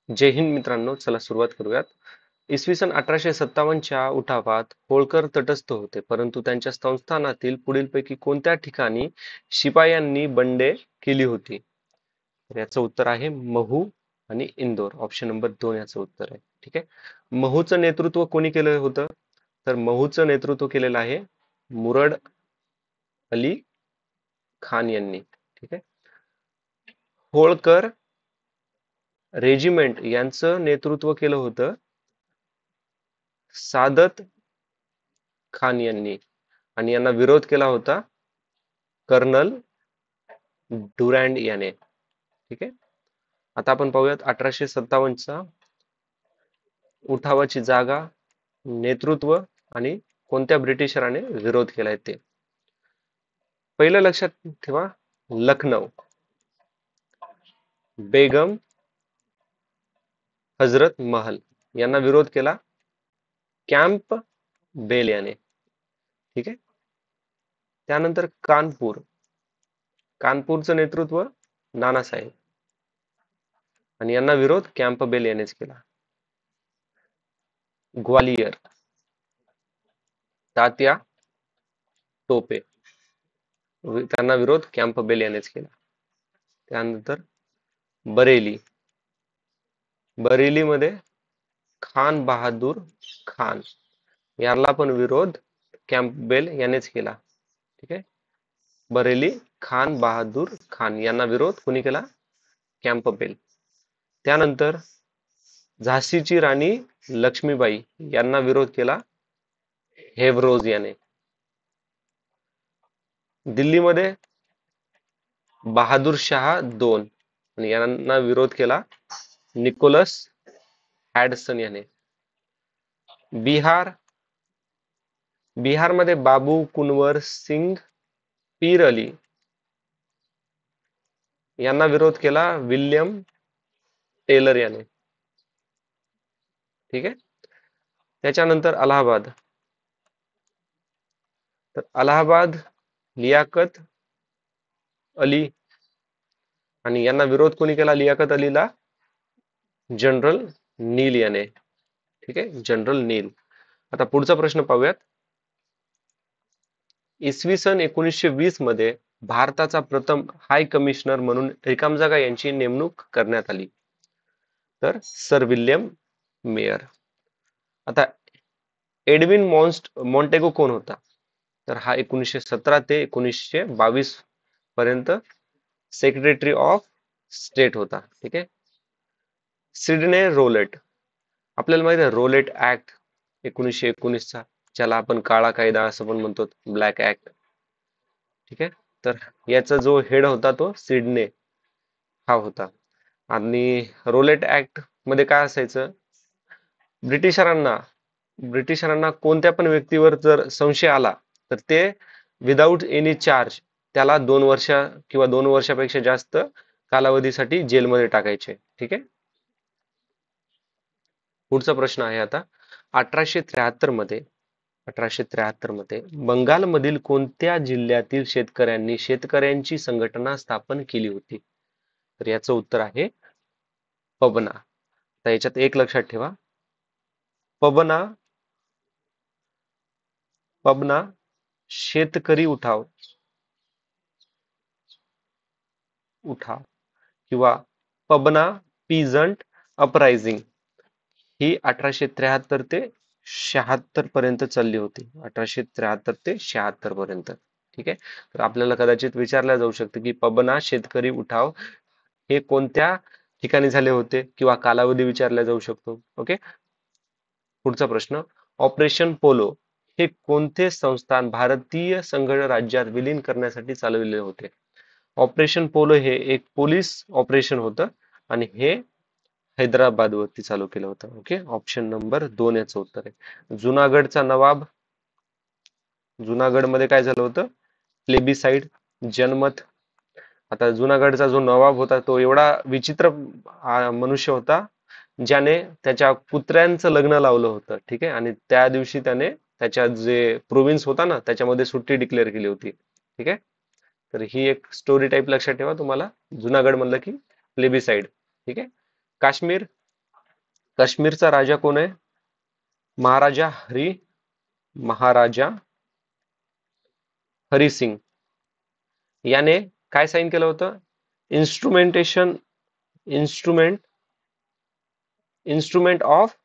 जय हिंद मित्रांनो, चला सुरुवात करूयात. इसवी सन 1857च्या उठावात होळकर तटस्थ होते, परंतु त्यांच्या संस्थानातील पुढीलपैकी कोणत्या ठिकाणी शिपायांनी बंडे केली होती? तर याचं उत्तर आहे महू आणि इंदोर. ऑप्शन नंबर 2 याचं उत्तर आहे. ठीक आहे. महूचं नेतृत्व कोणी केलं होतं? तर महूचं नेतृत्व केलेलं आहे मुरड अली खान यांनी. ठीक आहे. होळकर रेजिमेंट यांचं नेतृत्व केलं होतं सादत खान यांनी आणि यांना विरोध केला होता कर्नल डुरँड याने. ठीक आहे. आता आपण पाहूयात 1857चा उठावाची जागा, नेतृत्व आणि कोणत्या ब्रिटिशराने विरोध केलाय ते. पहिलं लक्षात ठेवा, लखनौ. बेगम हजरत महल यांना विरोध केला कॅम्प बेल याने. ठीक आहे. त्यानंतर कानपूर. कानपूरचं नेतृत्व नानासाहेब आणि यांना विरोध कॅम्प बेल यानेच केला. ग्वालियर तात्या टोपे, त्यांना विरोध कॅम्प बेल यानेच केला. त्यानंतर बरेली. बरेलीमध्ये खान बहादूर खान याला पण विरोध कॅम्पबेल यानेच केला. ठीक आहे. बरेली खान बहादूर खान यांना विरोध कोणी केला? कॅम्पबेल. त्यानंतर झाशीची राणी लक्ष्मीबाई यांना विरोध केला हेवरोज याने. दिल्लीमध्ये बहादूर शाह दोन आणि यांना विरोध केला निकोलस हॅडसन याने. बिहारमध्ये बाबू कुनवर सिंग पीर अली यांना विरोध केला विल्यम टेलर याने. ठीक आहे. त्याच्यानंतर अलाहाबाद. तर अलाहाबाद लियाकत अली आणि यांना विरोध कोणी केला लियाकत अलीला? जनरल नील याने. ठीक आहे. जनरल नील. आता पुढचा प्रश्न पाहूयात. इसवी सन 1920 मध्ये भारताचा प्रथम हाय कमिशनर म्हणून रिकामजागा यांची नेमणूक करण्यात आली. तर सर विल्यम मेयर. आता एडविन मॉन्टेगो कोण होता? तर हा 1917 ते 1922 पर्यंत सेक्रेटरी ऑफ स्टेट होता. ठीक आहे. सिडने रोलेट. आपल्याला माहिती आहे रोलेट ऍक्ट 1919चा, ज्याला आपण काळा कायदा असं पण म्हणतो, ब्लॅक ऍक्ट. ठीक आहे. तर याचा जो हेड होता तो सिडने हा होता. आणि रोलेट ऍक्ट मध्ये काय असायचं? ब्रिटिशरांना कोणत्या पण व्यक्तीवर जर संशय आला तर ते विदाऊट एनी चार्ज त्याला 2 वर्ष किंवा 2 वर्षापेक्षा जास्त कालावधीसाठी जेलमध्ये टाकायचे. ठीक आहे. पुढचा प्रश्न आहे आता 1873 मध्ये बंगालमधील कोणत्या जिल्ह्यातील शेतकऱ्यांनी शेतकऱ्यांची संघटना स्थापन केली होती? तर याचं उत्तर आहे पबना. तर याच्यात एक लक्षात ठेवा, पबना पबना शेतकरी उठाव किंवा पबना पीझंट अपरायझिंग ही 1873 ते 76 पर्यंत चालली होती. 1873 ते 76 पर्यंत. ठीक आहे. तर आपल्याला कदाचित विचारल्या जाऊ शकते की पबना शेतकरी उठाव हे कोणत्या ठिकाणी झाले होते किंवा कालावधी विचारला जाऊ शकतो. ओके. पुढचा प्रश्न, ऑपरेशन पोलो हे कोणते संस्थान भारतीय संघ राज्यात विलीन करण्यासाठी चालविले होते? ऑपरेशन पोलो हे एक पोलीस ऑपरेशन होतं आणि हे हैदराबाद वरती चालू केलं होतं. ओके. ऑप्शन नंबर 2 याचं उत्तर आहे. जुनागडचा नवाब. जुनागड मध्ये काय झालं होतं? प्लेबिसाइड, जनमत. आता जुनागडचा जो नवाब होता तो एवढा विचित्र मनुष्य होता ज्याने त्याच्या कुत्र्यांचं लग्न लावलं होतं. ठीक आहे. आणि त्या दिवशी त्याने त्याच्या जे प्रोव्हिन्स होता ना त्याच्यामध्ये सुट्टी डिक्लेअर केली होती. ठीक आहे. तर ही एक स्टोरी टाईप लक्षात ठेवा तुम्हाला. जुनागड म्हणलं की प्लेबिसाइड. ठीक आहे. काश्मीर. काश्मीरचा राजा कोण आहे? महाराजा हरी सिंग याने काय साईन केलं होतं? Instrumentation instrument instrument of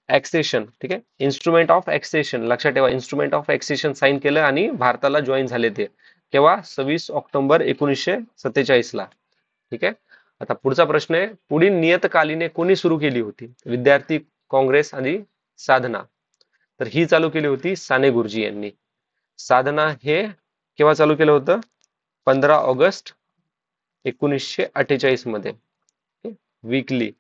accession. ठीक आहे, इन्स्ट्रुमेंट ऑफ ॲक्सेशन लक्षात ठेवा. इन्स्ट्रुमेंट ऑफ ॲक्सेशन साईन केलं आणि भारताला जॉईन झाले ते केव्हा? 26 ऑक्टोबर 1947 ला. ठीक आहे. आता पुढचा प्रश्न आहे, पुढील नियतकालिके कोणी सुरू केली होती? विद्यार्थी काँग्रेस आणि साधना. तर ही चालू केली होती साने गुरुजी यांनी. साधना हे केव्हा चालू केलं होतं? 15 ऑगस्ट 1948 मध्ये. वीकली.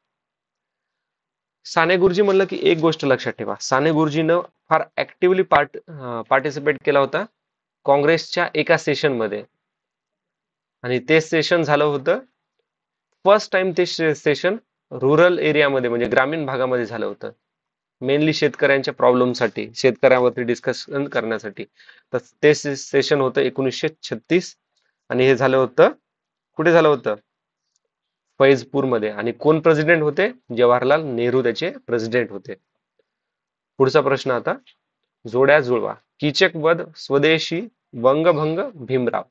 साने गुरुजी म्हणलं की एक गोष्ट लक्षात ठेवा, साने गुरुजीनं फार ऍक्टिव्हली पार्टिसिपेट केला होता काँग्रेसच्या एका सेशन मध्ये, आणि ते सेशन झालं होतं फर्स्ट टाइम. ते सेशन रुरल एरियामध्ये म्हणजे ग्रामीण भागामध्ये झालं होतं, मेनली शेतकऱ्यांच्या प्रॉब्लेमसाठी, शेतकऱ्यांवरती डिस्कशन करण्यासाठी. तर ते सेशन होतं 1936 आणि हे झालं होतं कुठे झालं होतं? फैजपूर मध्ये. आणि कोण प्रेसिडेंट होते? जवाहरलाल नेहरू त्याचे प्रेसिडेंट होते. पुढचा प्रश्न आता जोड्या जुळवा. कीचक वध, स्वदेशी, वंगभंग, भीमराव.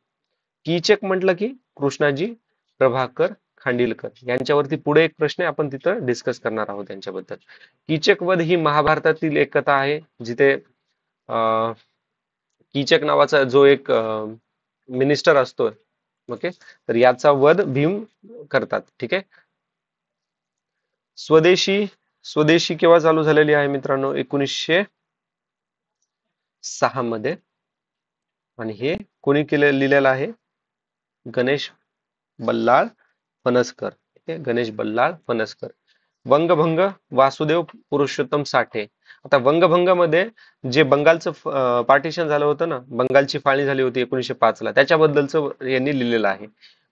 कीचक म्हटलं की कृष्णाजी प्रभाकर खांडिलकर यांच्यावरती पुढे एक प्रश्न आहे, आपण तिथं डिस्कस करणार आहोत त्यांच्याबद्दल. कीचक वध ही महाभारतातील एक कथा आहे, जिथे कीचक नावाचा जो एक मिनिस्टर असतो, ओके, तर याचा वध भीम करतात. ठीक आहे. स्वदेशी स्वदेशी केव्हा चालू झालेली आहे मित्रांनो? 1906 मध्ये. आणि हे कोणी लिहिलेलं आहे? गणेश बल्लाळ फणसकर. ठीक आहे, गणेश बल्लाळ फणसकर. वंगभंग, वासुदेव पुरुषोत्तम साठे. आता वंगभंग मध्ये जे बंगालचं पार्टिशन झालं होतं ना, बंगालची फाळणी झाली होती 1905 ला, त्याच्याबद्दलचं यांनी लिहिलेलं आहे.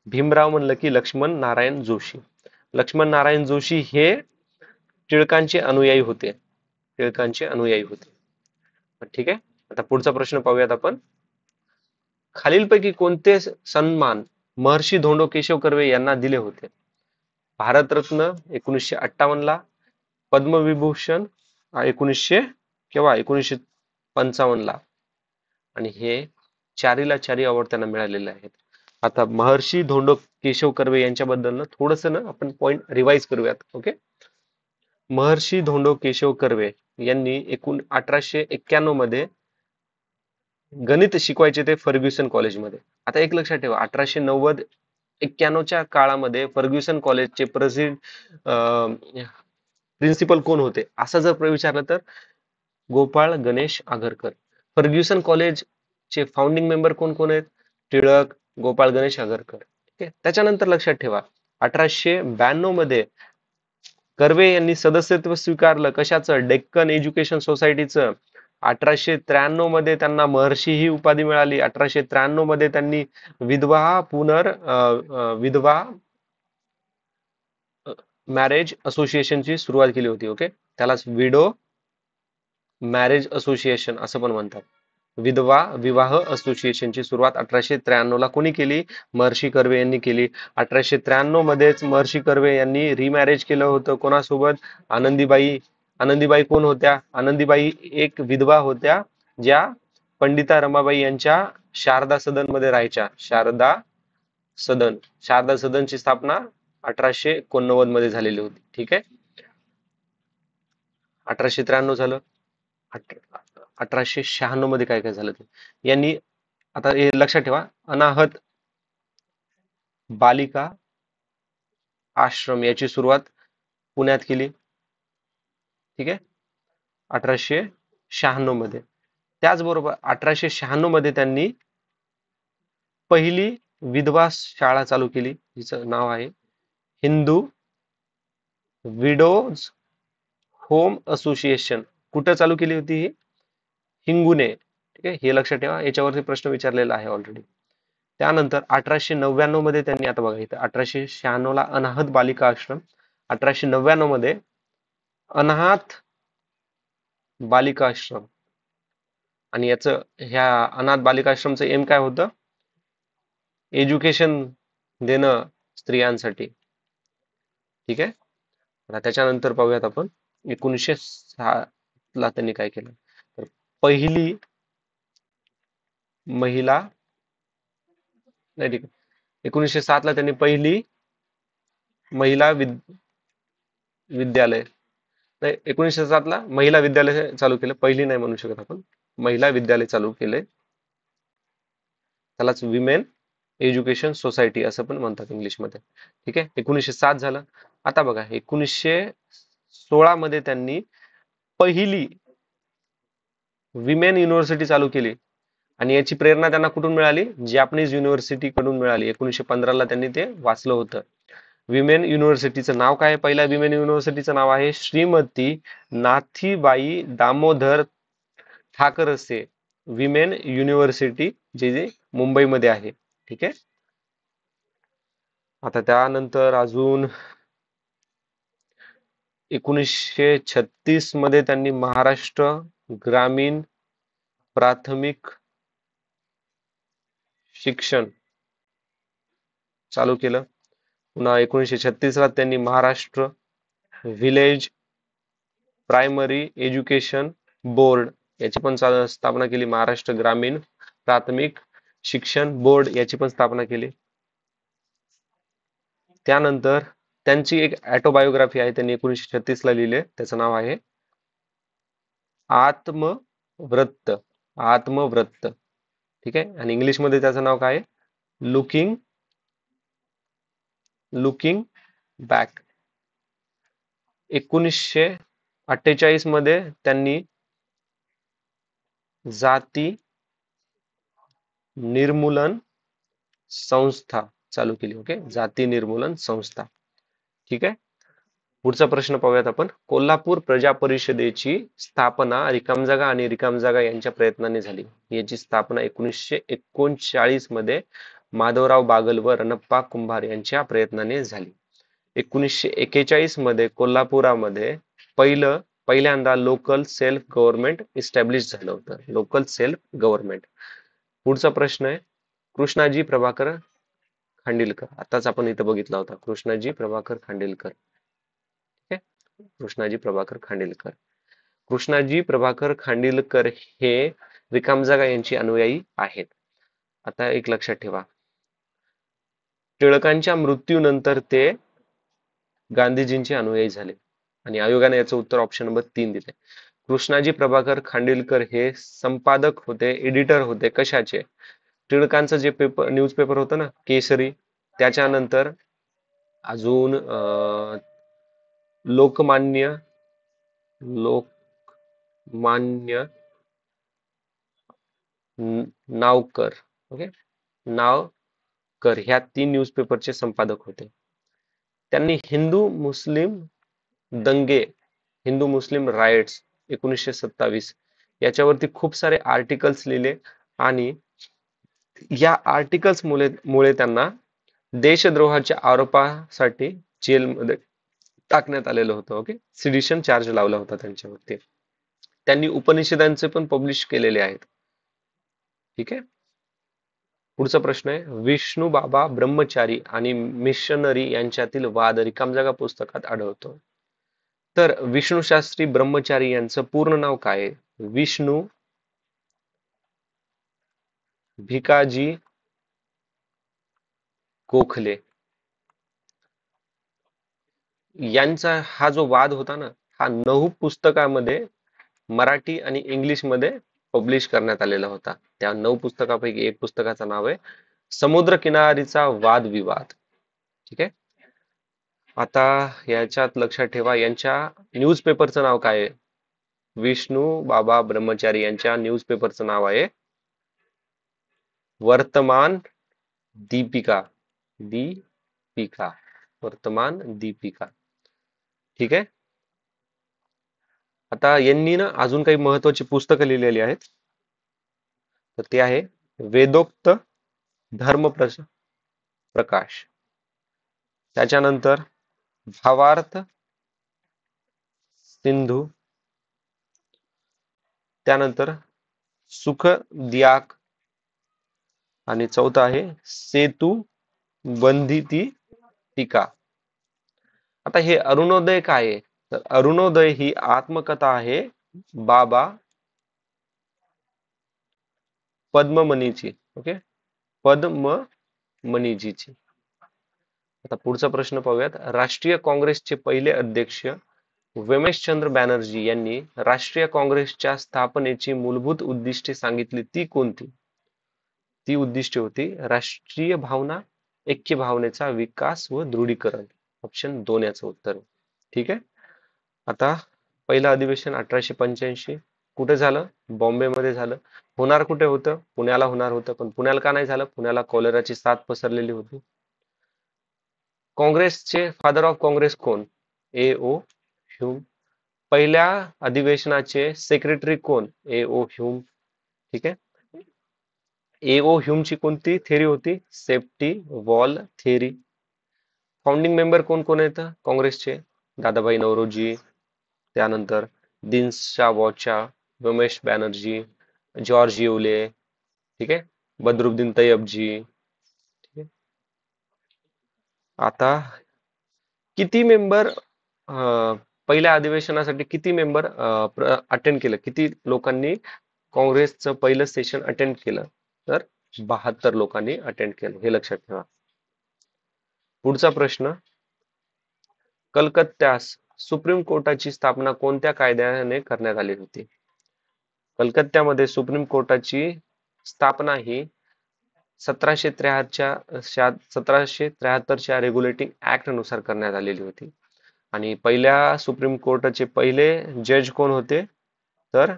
भीमराव म्हणलं की लक्ष्मण नारायण जोशी. लक्ष्मण नारायण जोशी हे टिळकांचे अनुयायी होते. टिळकांचे अनुयायी होते. ठीक आहे. आता पुढचा प्रश्न पाहूयात आपण. खालीलपैकी कोणते सन्मान महर्षी धोंडो केशव कर्वे यांना दिले होते? भारतरत्न 1958 ला, पद्मविभूषण 1900 केव्हा? 1955 ला. आणि हे चारी अवॉर्ड त्यांना मिळालेले आहेत. आता महर्षी धोंडो केशव कर्वे यांच्याबद्दल ना थोडस ना आपण पॉइंट रिवाइज करूयात. ओके. महर्षी धोंडो केशव कर्वे यांनी 1891 मध्ये गणित शिकवायचे ते फर्ग्युसन कॉलेजमध्ये. आता एक लक्षात ठेवा, 1890-91च्या काळामध्ये फर्ग्युसन कॉलेजचे प्रिन्सिपल कोण होते असं जर विचारलं तर गोपाळ गणेश आगरकर. फर्ग्युसन कॉलेजचे फाउंडिंग मेंबर कोण कोण आहेत? टिळक, गोपाळ गणेश आगरकर. ठीक आहे. त्याच्यानंतर लक्षात ठेवा, 1892 मध्ये कर्वे यांनी सदस्यत्व स्वीकारलं कशाचं? डेक्कन एज्युकेशन सोसायटीचं. 1893 मध्ये त्यांना महर्षी ही उपाधी मिळाली. 1893 मध्ये त्यांनी विधवा मॅरेज असोसिएशनची सुरुवात केली होती. ओके, त्यालाच विडो मॅरेज असोसिएशन असं पण म्हणतात. विधवा विवाह असोसिएशनची सुरुवात 1893 ला कोणी केली? महर्षी कर्वे यांनी केली. 1893 मध्येच महर्षी कर्वे यांनी रिमॅरेज केलं होतं. कोणासोबत? आनंदीबाई. आनंदीबाई कोण होत्या? आनंदीबाई एक विधवा होत्या, ज्या पंडिता रमाबाई यांच्या शारदा सदन मध्ये राहायच्या. शारदा सदनची स्थापना 1889 मध्ये झालेली होती. ठीक आहे. 1893 झालं. 1896 मध्ये काय काय झालं ते यांनी, आता हे लक्षात ठेवा, अनाहत बालिका आश्रम याची सुरुवात पुण्यात केली. ठीक आहे, 1896 मध्ये. त्याचबरोबर 1896 मध्ये त्यांनी पहिली विधवा शाळा चालू केली, जिचं नाव आहे हिंदू विडोज होम असोसिएशन. कुठं चालू केली होती ही? हिंगुने. ठीक आहे, हे लक्षात ठेवा, याच्यावरती प्रश्न विचारलेला आहे ऑलरेडी. त्यानंतर 1899 मध्ये त्यांनी, आता बघा इथं 1896 ला अनाहत बालिका आश्रम, 1899 मध्ये अनाथ बालिका आश्रम. आणि याचं, ह्या अनाथ बालिका आश्रमचं एम काय होतं? एज्युकेशन देणं स्त्रियांसाठी. ठीक आहे. आता त्याच्यानंतर पाहूयात आपण 1906 ला त्यांनी काय केलं. तर पहिली महिला, नाही ठीक आहे, 1907 ला त्यांनी पहिली महिला विद्यालय, नाही, 1907 ला महिला विद्यालय चालू केलं, पहिली नाही म्हणू शकत आपण, महिला विद्यालय चालू केले, त्यालाच विमेन एज्युकेशन सोसायटी असं पण म्हणतात इंग्लिशमध्ये. ठीक आहे, 1907 झालं. आता बघा 1916 मध्ये त्यांनी पहिली विमेन युनिव्हर्सिटी चालू केली आणि याची प्रेरणा त्यांना कुठून मिळाली? जॅपनीज युनिव्हर्सिटी कडून मिळाली. 1915 ला त्यांनी ते वाचलं होतं. विमेन युनिव्हर्सिटीचं नाव काय? पहिल्या विमेन युनिव्हर्सिटीचं नाव आहे श्रीमती नाथीबाई दामोदर ठाकरसे विमेन युनिव्हर्सिटी, जे मुंबईमध्ये आहे. ठीक आहे. आता त्यानंतर अजून 1936 मध्ये त्यांनी महाराष्ट्र ग्रामीण प्राथमिक शिक्षण चालू केलं. पुन्हा 1936 ला त्यांनी Maharashtra village primary education board याची पण स्थापना केली. महाराष्ट्र ग्रामीण प्राथमिक शिक्षण बोर्ड याची पण स्थापना केली. त्यानंतर त्यांची एक ऑटोबायोग्राफी आहे, त्यांनी 1936 ला लिहिले, त्याचं नाव आहे आत्मवृत्त. आत्मवृत्त. ठीक आहे, आणि इंग्लिश मध्ये त्याचं नाव काय आहे? Looking looking back. 1948 मध्ये त्यांनी जाती निर्मूलन संस्था चालू केली. ओके, जाती निर्मूलन संस्था. ठीक आहे. पुढचा प्रश्न पाहूयात आपण. कोल्हापूर प्रजा परिषदेची स्थापना रिकामजागा आणि रिकामजागा यांच्या प्रयत्नाने झाली. याची स्थापना 1939 मध्ये माधवराव बागल व रणप्पा कुंभार यांच्या प्रयत्नाने झाली. 1941 मध्ये कोल्हापुरामध्ये पहिल्यांदा लोकल सेल्फ गव्हर्नमेंट इस्टॅब्लिश झालं होतं. Local self government. पुढचा प्रश्न आहे कृष्णाजी प्रभाकर खांडिलकर. आताच आपण इथं बघितला होता, कृष्णाजी प्रभाकर खांडिलकर. ठीक आहे, कृष्णाजी प्रभाकर खांडिलकर. कृष्णाजी प्रभाकर खांडिलकर हे रिकामजागा यांची अनुयायी आहेत. आता एक लक्षात ठेवा, टिळकांच्या मृत्यूनंतर ते गांधीजींचे अनुयायी झाले आणि आयोगाने याचं उत्तर ऑप्शन नंबर 3 दिले. कृष्णाजी प्रभाकर खांडिलकर हे संपादक होते, एडिटर होते. कशाचे? टिळकांचं जे पेपर, न्यूजपेपर होतं ना केसरी, त्याच्यानंतर अजून लोकमान्य लोकमान्य नावकर. ओके, नावकर ह्या 3 न्यूजपेपरचे संपादक होते. त्यांनी हिंदू मुस्लिम दंगे, हिंदू मुस्लिम रायट्स 1927 याच्यावरती खूप सारे आर्टिकल्स लिहिले आणि या आर्टिकल्स मुळे त्यांना देशद्रोहाच्या आरोपासाठी जेलमध्ये टाकण्यात आलेलं होतं. ओके, सिडिशन चार्ज लावला होता त्यांच्यावरती. त्यांनी उपनिषदांचे पण पब्लिश केलेले आहेत. ठीक आहे. पुढचा प्रश्न आहे विष्णू बाबा ब्रह्मचारी आणि मिशनरी यांच्यातील वाद रिकामजागा पुस्तकात आढळतो. तर विष्णू शास्त्री ब्रह्मचारी यांचं पूर्ण नाव काय आहे? विष्णू भिकाजी गोखले. यांचा हा जो वाद होता ना, हा 9 पुस्तकामध्ये मराठी आणि इंग्लिश मध्ये पब्लिश करण्यात आलेला होता. त्या 9 पुस्तकापैकी एक पुस्तकाचं नाव आहे समुद्र किनारीचा वाद विवाद. ठीक आहे. आता याच्यात लक्षात ठेवा, यांच्या न्यूजपेपरचं नाव काय आहे? विष्णू बाबा ब्रह्मचारी यांच्या न्यूजपेपरचं नाव आहे वर्तमान दीपिका. दीपिका, वर्तमान दीपिका. ठीक आहे. आता यांनी ना अजून काही महत्वाची पुस्तकं लिहिलेली आहेत. तर ते आहे वेदोक्त धर्म प्रकाश, त्याच्यानंतर भावार्थ सिंधू, त्यानंतर सुख दियाक, आणि चौथा आहे सेतू बंधिती टीका. आता हे अरुणोदय काय आहे? तर अरुणोदय ही आत्मकथा आहे बाबा पद्ममणीची. ओके, पद्ममणीजीची. आता पुढचा प्रश्न पाहूयात. राष्ट्रीय काँग्रेसचे पहिले अध्यक्ष व्यमेशचंद्र बॅनर्जी यांनी राष्ट्रीय काँग्रेसच्या स्थापनेची मूलभूत उद्दिष्टे सांगितली, ती कोणती? ती उद्दिष्टे होती राष्ट्रीय भावना, ऐक्य भावनेचा विकास व दृढीकरण. ऑप्शन 2 याचं उत्तर. ठीक आहे. आता पहिलं अधिवेशन 1885 कुठे झालं? बॉम्बेमध्ये झालं. होणार कुठे होतं? पुण्याला होणार होतं, पण पुण्याला का नाही झालं? पुण्याला कॉलेराची साथ पसरलेली होती. काँग्रेसचे फादर ऑफ काँग्रेस कोण? ए ओ ह्यूम. पहिल्या अधिवेशनाचे सेक्रेटरी कोण? ए ओ ह्यूम. ठीक आहे. ए ओ ह्यूमची कोणती थेरी होती? Safety wall theory. Founding member कोण कोण आहेत काँग्रेसचे? दादाभाई नौरोजी, त्यानंतर दिनशा वॉचा, रमेश बॅनर्जी, जॉर्ज येवले, ठीक आहे, बदरुद्दीन तय्यबजी. ठीक आहे. आता किती मेंबर पहिल्या अधिवेशनासाठी किती मेंबर अटेंड केलं? किती लोकांनी काँग्रेसचं पहिलं सेशन अटेंड केलं? तर 72 लोकांनी अटेंड केलं. हे लक्षात ठेवा. पुढचा प्रश्न. कलकत्त्यास सुप्रीम कोर्टाची स्थापना कोणत्या कायद्याने करण्यात आली होती? कलकत्त्यामध्ये सुप्रीम कोर्टाची स्थापना ही 1773च्या रेग्युलेटिंग ऍक्ट नुसार करण्यात आलेली होती. आणि पहिल्या सुप्रीम कोर्टाचे पहिले जज कोण होते? तर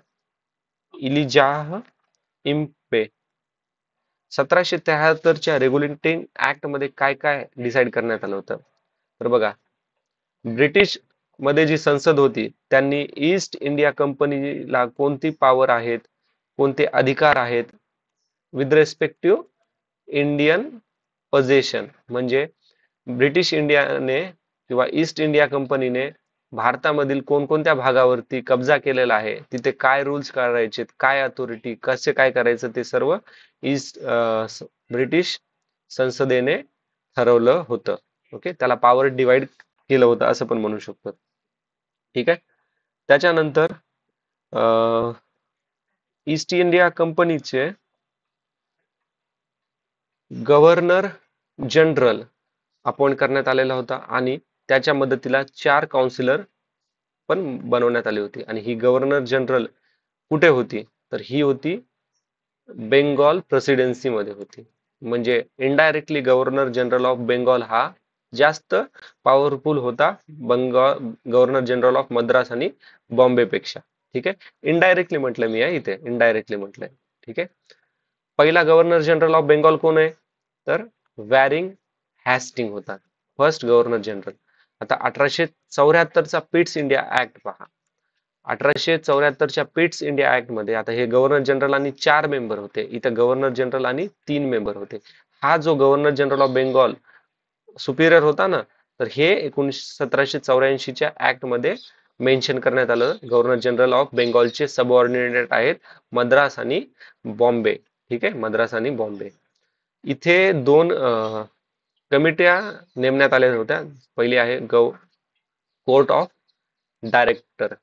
इलिजाह इम्पे. 1773च्या रेग्युलेटिंग ऍक्ट मध्ये काय काय डिसाईड करण्यात आलं होतं? तर बघा, ब्रिटिश मध्ये जी संसद होती त्यांनी ईस्ट इंडिया कंपनीला कोणती पॉवर आहेत, कोणते अधिकार आहेत विथ रेस्पेक्टिव्ह इंडियन पोझेशन, म्हणजे ब्रिटिश इंडियाने किंवा ईस्ट इंडिया कंपनीने भारतामधील कोणकोणत्या भागावरती कब्जा केलेला आहे, तिथे काय रूल्स करायचे, काय अथॉरिटी, कसे काय करायचं, ते सर्व ईस्ट ब्रिटिश संसदेने ठरवलं होतं. ओके, त्याला पॉवर डिवाइड केलं होतं असं पण म्हणू शकतो. ठीक आहे. त्याच्यानंतर ईस्ट इंडिया कंपनीचे गव्हर्नर जनरल अपॉइंट करण्यात आलेला होता आणि त्याच्या मदतीला 4 काउन्सिलर पण बनवण्यात आली होती. आणि ही गव्हर्नर जनरल कुठे होती? तर ही होती बेंगॉल प्रेसिडेन्सी मध्ये होती. म्हणजे indirectly governor general of Bengal हा जास्त पॉवरफुल होता गव्हर्नर जनरल ऑफ मद्रास आणि बॉम्बे पेक्षा. ठीक आहे. इनडायरेक्टली म्हटलं मी इथे, इनडायरेक्टली म्हटलंय. ठीक आहे. पहिला गव्हर्नर जनरल ऑफ बेंगॉल कोण आहे? तर वॅरिंग हॅस्टिंग होता, फर्स्ट गव्हर्नर जनरल. आता 1874चा पिट्स इंडिया ऍक्ट पहा. 1874च्या पिट्स इंडिया ऍक्ट मध्ये आता हे गव्हर्नर जनरल आणि 4 मेंबर होते, इथं गव्हर्नर जनरल आणि 3 मेंबर होते. हा जो governor general of Bengal Superior होता ना, तर हे 1784च्या ऍक्ट मध्ये मेन्शन करण्यात आलं. गव्हर्नर जनरल ऑफ बेंगॉलचे सबऑर्डिनेटेड आहेत मद्रास आणि बॉम्बे. ठीक आहे, मद्रास आणि बॉम्बे. इथे 2 कमिट्या नेमण्यात आल्या होत्या. पहिली आहे कोर्ट ऑफ डायरेक्टर.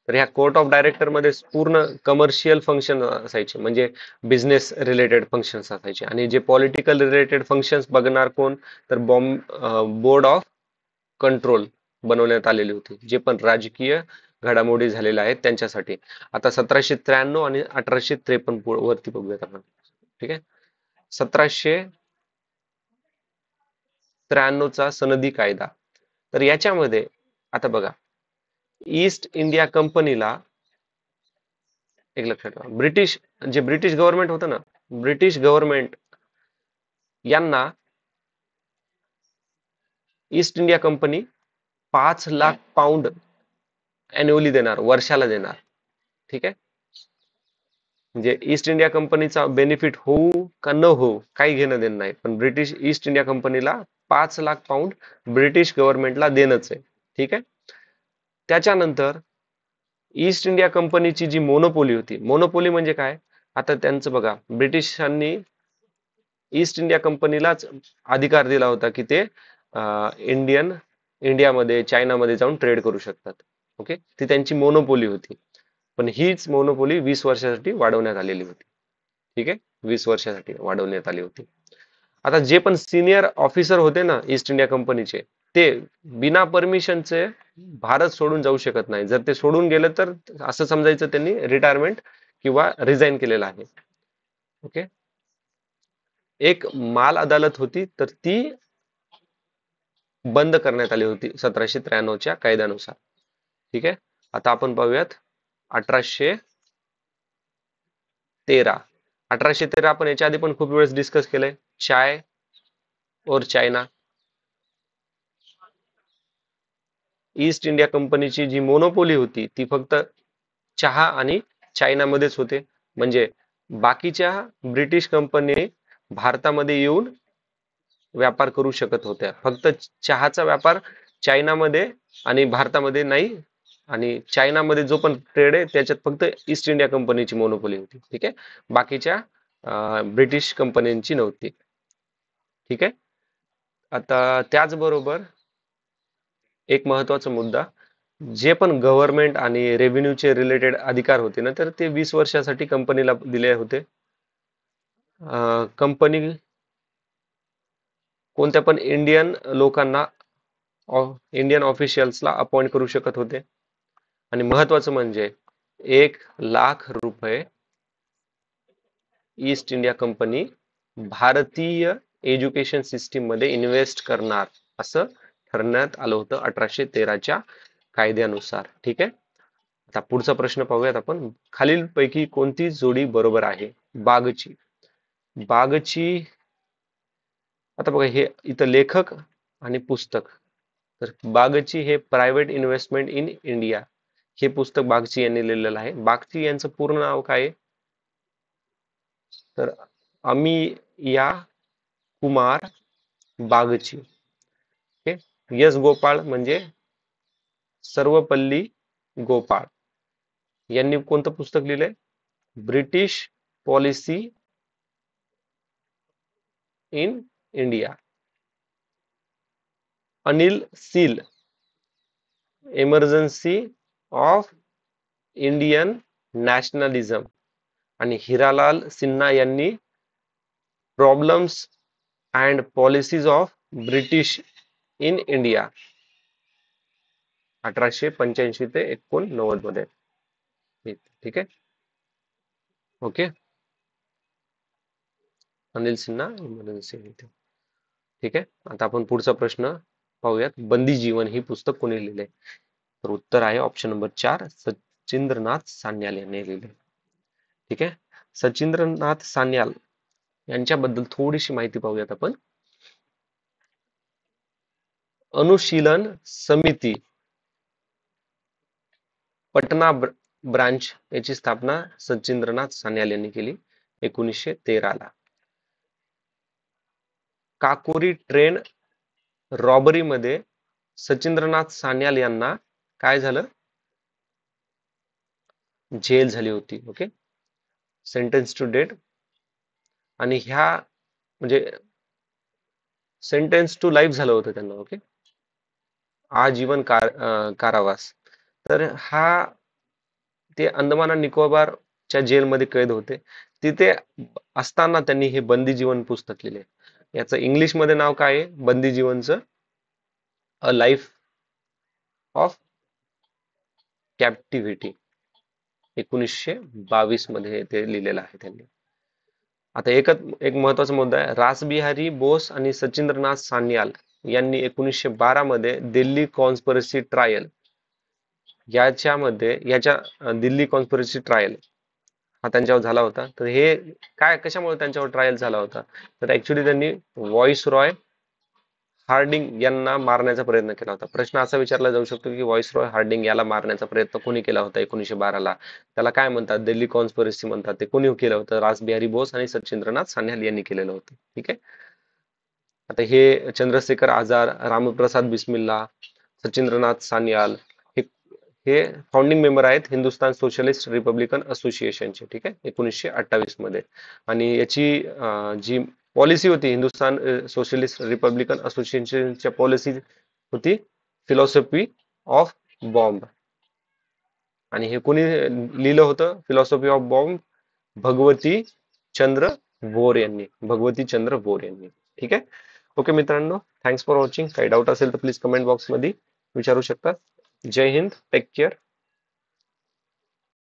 तर ह्या कोर्ट ऑफ डायरेक्टर मध्ये पूर्ण कमर्शियल फंक्शन असायचे, म्हणजे बिझनेस रिलेटेड फंक्शन्स असायचे. आणि जे पॉलिटिकल रिलेटेड फंक्शन्स बघणार कोण? तर बोर्ड ऑफ कंट्रोल बनवण्यात आलेली होती, जे पण राजकीय घडामोडी झालेल्या आहेत त्यांच्यासाठी. आता 1793 आणि 1853 वरती बघूयात आपण. ठीक आहे. 1793चा सनदी कायदा. तर याच्यामध्ये आता बघा, ईस्ट इंडिया कंपनीला एक लक्षात ठेवा, ब्रिटिश गव्हर्नमेंट होतं ना, ब्रिटिश गव्हर्नमेंट यांना east India company 5 lakh pound annually देणार, वर्षाला देणार. ठीक आहे. म्हणजे ईस्ट इंडिया कंपनीचा बेनिफिट होऊ का न होऊ काही घेणं देणं नाही, पण ब्रिटिश ईस्ट इंडिया कंपनीला 5 लाख पाऊंड ब्रिटिश गव्हर्नमेंटला देणंच आहे. ठीक आहे. त्याच्यानंतर ईस्ट इंडिया कंपनीची जी मोनोपोली होती, मोनोपोली म्हणजे काय? आता त्यांचं बघा, ब्रिटिशांनी ईस्ट इंडिया कंपनीलाच अधिकार दिला होता की ते इंडियन इंडियामध्ये चायनामध्ये जाऊन ट्रेड करू शकतात. ओके, ती त्यांची मोनोपोली होती. पण हीच मोनोपोली 20 वर्षासाठी वाढवण्यात आलेली होती. ठीक आहे, 20 वर्षासाठी वाढवण्यात आली होती. आता जे पण सिनियर ऑफिसर होते ना ईस्ट इंडिया कंपनीचे, ते बिना परमिशनचे भारत सोडून जाऊ शकत नाही. जर ते सोडून गेले तर असं समजायचं त्यांनी रिटायरमेंट किंवा रिझाईन केलेलं आहे. ओके, एक माल अदालत होती तर ती बंद करण्यात आली होती 1793 कायद्यानुसार. ठीक आहे, आता आपण पाहूयात 1813. 1813 आपण याच्या आधी पण खूप वेळेस डिस्कस केलंय. चाय और चायना, ईस्ट इंडिया कंपनीची जी मोनोपोली होती ती फक्त चहा आणि चायनामध्येच होते. म्हणजे बाकीच्या ब्रिटिश कंपनी भारतामध्ये येऊन व्यापार करू शकत होत्या. फक्त चहाचा व्यापार चायनामध्ये आणि भारतामध्ये नाही. आणि चायनामध्ये जो पण ट्रेड आहे त्याच्यात फक्त ईस्ट इंडिया कंपनीची मोनोपोली होती. ठीक आहे, बाकीच्या ब्रिटिश कंपन्यांची नव्हती. ठीक आहे, आता त्याचबरोबर एक महत्वाचा मुद्दा, जे पण गव्हर्नमेंट आणि रेव्हेन्यूचे रिलेटेड अधिकार होते ना, तर ते 20 वर्षासाठी कंपनीला दिले होते. कंपनी कोणत्या पण इंडियन लोकांना, इंडियन ऑफिशियल्सला अपॉइंट करू शकत होते. आणि महत्वाचं म्हणजे 1 लाख रुपये ईस्ट इंडिया कंपनी भारतीय एज्युकेशन सिस्टीम मध्ये इन्व्हेस्ट करणार असं ठरवण्यात आलं होतं 1813च्या कायद्यानुसार. ठीक आहे, आता पुढचा प्रश्न पाहूयात आपण. खालीलपैकी कोणती जोडी बरोबर आहे? बागची. बागची, आता बघा हे इथं लेखक आणि पुस्तक, तर बागची हे प्रायव्हेट इन्व्हेस्टमेंट इन इंडिया हे पुस्तक बागची यांनी लिहिलेलं आहे. बागची यांचं पूर्ण नाव काय आहे? तर अमिया कुमार बागची. ओके, यस गोपाळ म्हणजे सर्वपल्ली गोपाळ यांनी कोणतं पुस्तक लिहिलंय? British policy in India. Anil seal emergency of Indian nationalism. आणि हिरालाल सिन्हा यांनी problems and policies of British in India 1885 ते 89 मध्ये. ठीक आहे, ओके, अनिल सिन्हा इमर्जन्सी. ठीक आहे, आता आपण पुढचा प्रश्न पाहूयात. बंदी जीवन ही पुस्तक कोणी लिहिले? तर उत्तर आहे ऑप्शन नंबर 4, सचिंद्रनाथ सान्याल यांनी लिहिले. ठीक आहे, सचिंद्रनाथ सान्याल यांच्याबद्दल थोडीशी माहिती पाहूयात आपण. अनुशीलन समिती पटना ब्रांच याची स्थापना सचिंद्रनाथ सान्याल यांनी केली 1913 ला. काकोरी ट्रेन रॉबरी मध्ये सचिंद्रनाथ सान्याल यांना काय झालं? जेल झाली होती. Okay, sentence to date. आणि ह्या म्हणजे सेंटेन्स टू लाईफ झालं होतं त्यांना. ओके, आजीवन कारावास. तर हा ते अंदमान आणि निकोबारच्या जेलमध्ये कैद होते. तिथे असताना त्यांनी हे बंदी जीवन पुस्तक लिहिले. याचं इंग्लिश मध्ये नाव काय आहे बंदी जीवनचं? A life of कॅप्टिव्हिटी. 1922 मध्ये ते लिहिलेलं आहे त्यांनी. आता एक महत्वाचा मुद्दा आहे. रासबिहारी बोस आणि सचिंद्रनाथ सान्याल यांनी 1912 मध्ये दिल्ली कॉन्स्पिरसी ट्रायल याच्या दिल्ली कॉन्स्पिरसी ट्रायल हा त्यांच्यावर झाला होता. तर हे काय कशामुळे त्यांच्यावर ट्रायल झाला होता? तर ऍक्च्युली त्यांनी व्हॉइस रॉय हार्डिंग यांना मारण्याचा प्रयत्न केला होता. प्रश्न असा विचारला जाऊ शकतो की व्हॉइस रॉय हार्डिंग याला मारण्याचा प्रयत्न कोणी केला होता 1912 ला? त्याला काय म्हणतात? दिल्ली कॉन्स्पिरसी म्हणतात. ते कोणी केलं होतं? रासबिहारी बोस आणि सचिंद्रनाथ सान्याल यांनी केलेलं होतं. ठीक आहे, आता हे चंद्रशेखर आझाद, रामप्रसाद बिस्मिल्ला, सचिंद्रनाथ सान्याल हे हे फाउंडिंग मेंबर आहेत हिंदुस्थान सोशलिस्ट रिपब्लिकन असोसिएशनचे. ठीक आहे, 1928 मध्ये. आणि याची जी पॉलिसी होती हिंदुस्थान सोशलिस्ट रिपब्लिकन असोसिएशनच्या पॉलिसी होती फिलॉसॉफी ऑफ बॉम्ब. आणि हे कोणी लिहिलं होतं philosophy of bomb? Bhagwati Chandra bore यांनी. भगवती चंद्र बोर यांनी. ठीक आहे. ओके मित्रांनो, थँक्स फॉर वॉचिंग. काही डाऊट असेल तर प्लीज कमेंट बॉक्स मध्ये विचारू शकता. जय हिंद, टेक केअर.